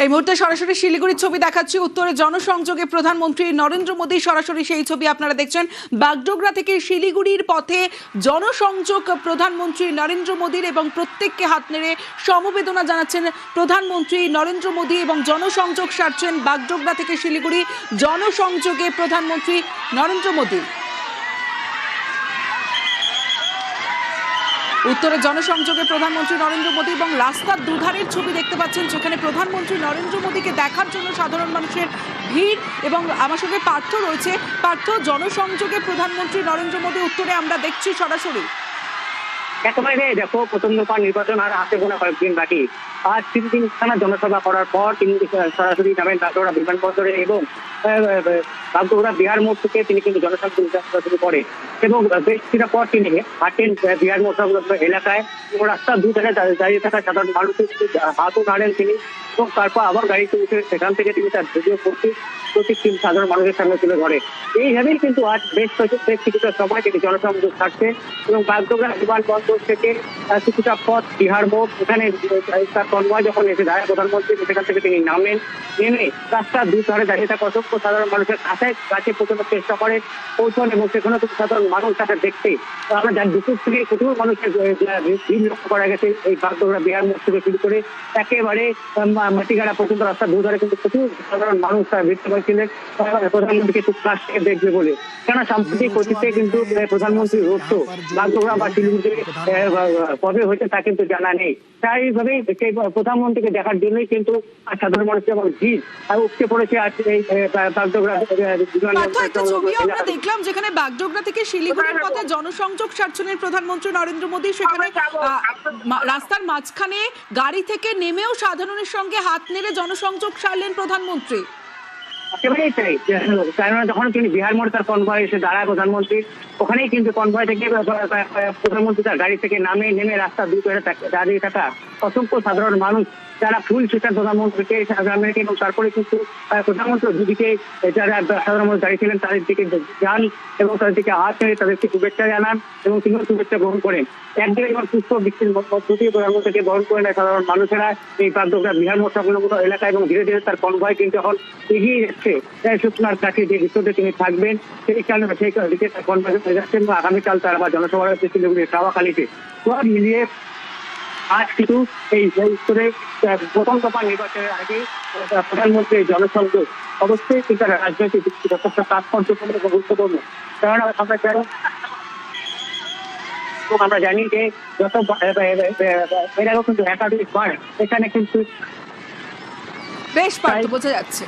এই মুহূর্তে সরাসরি শিলিগুড়ির ছবি দেখাচ্ছি। উত্তরে জনসংযোগে প্রধানমন্ত্রী নরেন্দ্র মোদী, সরাসরি সেই ছবি আপনারা দেখছেন। বাগডোগরা থেকে শিলিগুড়ির পথে জনসংযোগ প্রধানমন্ত্রী নরেন্দ্র মোদীর, এবং প্রত্যেককে হাত নেড়ে সমবেদনা জানাচ্ছেন প্রধানমন্ত্রী নরেন্দ্র মোদী এবং জনসংযোগ সারছেন বাগডোগরা থেকে শিলিগুড়ি। জনসংযোগে প্রধানমন্ত্রী নরেন্দ্র মোদী। উত্তরে জনসংযোগে প্রধানমন্ত্রী নরেন্দ্র মোদী এবং রাস্তার দুধারের ছবি দেখতে পাচ্ছেন, যেখানে প্রধানমন্ত্রী নরেন্দ্র মোদীকে দেখার জন্য সাধারণ মানুষের ভিড়। এবং আমার সঙ্গে পার্থ রয়েছে। পার্থ, জনসংযোগে প্রধানমন্ত্রী নরেন্দ্র মোদী উত্তরে আমরা দেখছি সরাসরি। একেবারে দেখো, প্রথম দফা নির্বাচন আর হাতে গোনা কয়েকদিন বাকি। আজ 3 দিন টানা জনসভা করার পর তিনি সরাসরি নামেন বাগডোগরা বিমানবন্দরে এবং বাগডোগরা বিহার মোড় থেকে তিনি কিন্তু জনসংযোগ যাত্রা শুরু করেন এবং বেশ কিছুটা পর তিনি হাঁটেন বিহার মোড় এলাকায় এবং রাস্তার দুধারে দাঁড়িয়ে থাকা সাধারণ মানুষের হাতও নাড়েন তিনি এবং তারপর আবার গাড়িতে উঠে সেখান থেকে তিনি তার ভিডিও প্রতীক সাধারণ মানুষের সামনে তুলে ধরে। এইভাবেই কিন্তু আজ বেশ কিছুটা সময় তিনি জনসংযোগ থাকছে এবং বাগডোগরা বিমানবন্দর থেকে কিছুটা পথ বিহার মোড়, এখানে তার কনভয় যখন এসে দাঁড়ায় প্রধানমন্ত্রী, সেখান থেকে তিনি নেমে রাস্তার দুধারে দাঁড়িয়ে থাকা অসংখ্য সাধারণ মানুষের কাছে পৌঁছানোর চেষ্টা করে পৌঁছান এবং সেখানে তো সাধারণ মানুষ তাকে দেখতে আমরা জানি দুপুর থেকে প্রচুর মানুষের ভিড় লক্ষ্য করা গেছে। এই বাগডোগরা বিহার মোড় থেকে শুরু করে একেবারে মাটিগাড়া পর্যন্ত রাস্তার দুধারে কিন্তু প্রচুর সাধারণ মানুষ তার ভিড় করেছিলেন প্রধানমন্ত্রীকে একটু কাছ থেকে দেখবে বলে। কেন সাম্প্রতিক অতীতে কিন্তু প্রধানমন্ত্রী রোড শো বাগডোগরা বা শিলিগুড়িতে কবে হয়েছে তা কিন্তু জানা নেই। স্বাভাবিকভাবেই সেই প্রধানমন্ত্রীকে দেখার জন্যই কিন্তু সাধারণ মানুষের যেমন ভিড় উপচে পড়েছে আজ এই বাগডোগরা। আমরা দেখলাম যেখানে বাগডোগরা থেকে শিলিগুড়ির পথে জনসংযোগ সারছেন প্রধানমন্ত্রী নরেন্দ্র মোদী, সেখানে রাস্তার মাঝখানে গাড়ি থেকে নেমেও সাধারণের সঙ্গে হাত নেড়ে জনসংযোগ সারলেন প্রধানমন্ত্রী। একেবারেই তাই, কেননা যখন তিনি বিহার মোড়ে তার কনভয় এসে দাঁড়ায় প্রধানমন্ত্রী, ওখানেই কিন্তু কনভয় থেকে প্রধানমন্ত্রী তার গাড়ি থেকে নেমে রাস্তা দুধারে দাঁড়িয়ে থাকা অসংখ্য সাধারণ মানুষ যারা ফুল ছিটান প্রধানমন্ত্রীকে এবং তারপরে কিন্তু প্রধানমন্ত্রী দুদিকে যারা সাধারণ মানুষ দাঁড়িয়েছিলেন তাদের দিকে যান এবং তাদের দিকে হাত নেড়ে তাদেরকে শুভেচ্ছা জানান এবং তিনিও শুভেচ্ছা গ্রহণ করেন। একদিকে যেমন পুষ্প বৃষ্টির মধ্য দিয়ে প্রধানমন্ত্রীকে গ্রহণ করে নেয় সাধারণ মানুষেরা এই বাগডোগরা বিহার মোড় সংলগ্ন এলাকা এবং ধীরে ধীরে তার কনভয় কিন্তু এখন এগিয়ে যাচ্ছে সুকনার কাছে যে দৃশ্যতে তিনি থাকবেন সেই দিকে তার কনভয় হয়ে যাচ্ছেন এবং আগামীকাল তার আবার জনসভা রয়েছে শিলিগুড়ির কাওয়াখালীতে। সব মিলিয়ে আজ কিন্তু এই উত্তরে প্রথম দফা নির্বাচনের আগে প্রধানমন্ত্রীর জনসংযোগ অবশ্যই কিন্তু রাজনৈতিক যথেষ্ট তাৎপর্যপূর্ণ এবং গুরুত্বপূর্ণ। কারণ আমরা জানি যে যত এর আগেও কিন্তু একাধিকবার এখানে কিন্তু বেশ বোঝা যাচ্ছে।